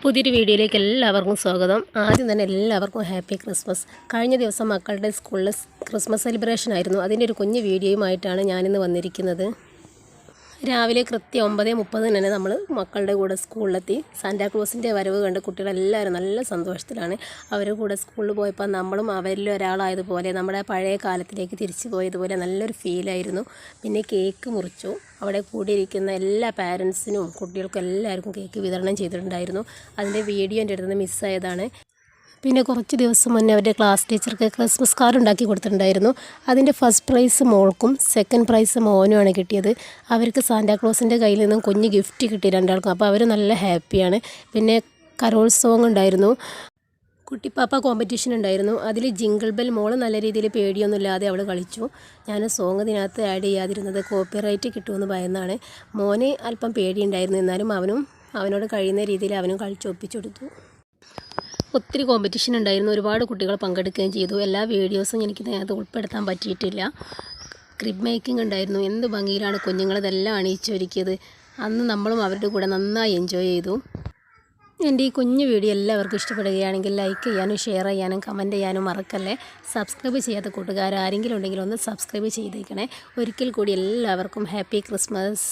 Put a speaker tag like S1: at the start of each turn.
S1: പുതിയൊരു വീഡിയോയിലേക്ക് എല്ലാവർക്കും സ്വാഗതം. ആദ്യം തന്നെ എല്ലാവർക്കും ഹാപ്പി ക്രിസ്മസ്. കഴിഞ്ഞ ദിവസം മക്കളുടെ സ്കൂളിൽ ക്രിസ്മസ് സെലിബ്രേഷൻ ആയിരുന്നു. അതിൻ്റെ ഒരു കുഞ്ഞു വീഡിയോയുമായിട്ടാണ് ഞാനിന്ന് വന്നിരിക്കുന്നത്. രാവിലെ കൃത്യം 9:30 തന്നെ നമ്മൾ മക്കളുടെ കൂടെ സ്കൂളിലെത്തി. സാന്റാക്ലോസിൻ്റെ വരവ് കണ്ട് കുട്ടികളെല്ലാവരും നല്ല സന്തോഷത്തിലാണ്. അവരുടെ കൂടെ സ്കൂളിൽ പോയപ്പോൾ നമ്മളും അവരിൽ ഒരാളായതുപോലെ നമ്മുടെ പഴയ കാലത്തിലേക്ക് തിരിച്ചു പോയതുപോലെ നല്ലൊരു ഫീലായിരുന്നു. പിന്നെ കേക്ക് മുറിച്ചു. അവിടെ കൂടിയിരിക്കുന്ന എല്ലാ പാരൻസിനും കുട്ടികൾക്കും എല്ലാവർക്കും കേക്ക് വിതരണം ചെയ്തിട്ടുണ്ടായിരുന്നു. അതിൻ്റെ വീഡിയോ എൻ്റെ അടുത്ത് നിന്ന് മിസ്സായതാണ്. പിന്നെ കുറച്ച് ദിവസം മുന്നേ അവരുടെ ക്ലാസ് ടീച്ചർക്ക് ക്രിസ്മസ് കാർഡ് ഉണ്ടാക്കി കൊടുത്തിട്ടുണ്ടായിരുന്നു. അതിൻ്റെ ഫസ്റ്റ് പ്രൈസ് മോൾക്കും സെക്കൻഡ് പ്രൈസ് മോനുമാണ് കിട്ടിയത്. അവർക്ക് സാന്റാക്ലോസിൻ്റെ കയ്യിൽ നിന്നും കുഞ്ഞ് ഗിഫ്റ്റ് കിട്ടി രണ്ടാൾക്കും. അപ്പോൾ അവർ നല്ല ഹാപ്പിയാണ്. പിന്നെ കരോൾ സോങ് ഉണ്ടായിരുന്നു, കുട്ടിപ്പാപ്പ കോമ്പറ്റീഷൻ ഉണ്ടായിരുന്നു. അതിൽ ജിങ്കിൾ ബെൽ മോൾ നല്ല രീതിയിൽ പേടിയൊന്നുമില്ലാതെ അവൾ കളിച്ചു. ഞാൻ സോങ് ഇതിനകത്ത് ആഡ് ചെയ്യാതിരുന്നത് കോപ്പിറൈറ്റ് കിട്ടുമെന്ന് ഭയന്നാണ്. മോന് അല്പം പേടിയുണ്ടായിരുന്നു, എന്നാലും അവനോട് കഴിയുന്ന രീതിയിൽ അവനും കളിച്ചൊപ്പിച്ചു കൊടുത്തു. ഒത്തിരി കോമ്പറ്റീഷൻ ഉണ്ടായിരുന്നു, ഒരുപാട് കുട്ടികൾ പങ്കെടുക്കുകയും ചെയ്തു. എല്ലാ വീഡിയോസും എനിക്കിതിനകത്ത് ഉൾപ്പെടുത്താൻ പറ്റിയിട്ടില്ല. ക്രിബ് മേക്കിംഗ് ഉണ്ടായിരുന്നു. എന്ത് ഭംഗിയിലാണ് കുഞ്ഞുങ്ങളിതെല്ലാം അണിയിച്ചൊരുക്കിയത്. അന്ന് നമ്മളും അവരുടെ കൂടെ നന്നായി എൻജോയ് ചെയ്തു. എൻ്റെ ഈ കുഞ്ഞു വീഡിയോ എല്ലാവർക്കും ഇഷ്ടപ്പെടുകയാണെങ്കിൽ ലൈക്ക് ചെയ്യാനും ഷെയർ ചെയ്യാനും കമൻറ്റ് ചെയ്യാനും മറക്കല്ലേ. സബ്സ്ക്രൈബ് ചെയ്യാത്ത കൂട്ടുകാർ ആരെങ്കിലും ഉണ്ടെങ്കിൽ ഒന്ന് സബ്സ്ക്രൈബ് ചെയ്തേക്കണേ. ഒരിക്കൽ കൂടി എല്ലാവർക്കും ഹാപ്പി ക്രിസ്മസ്.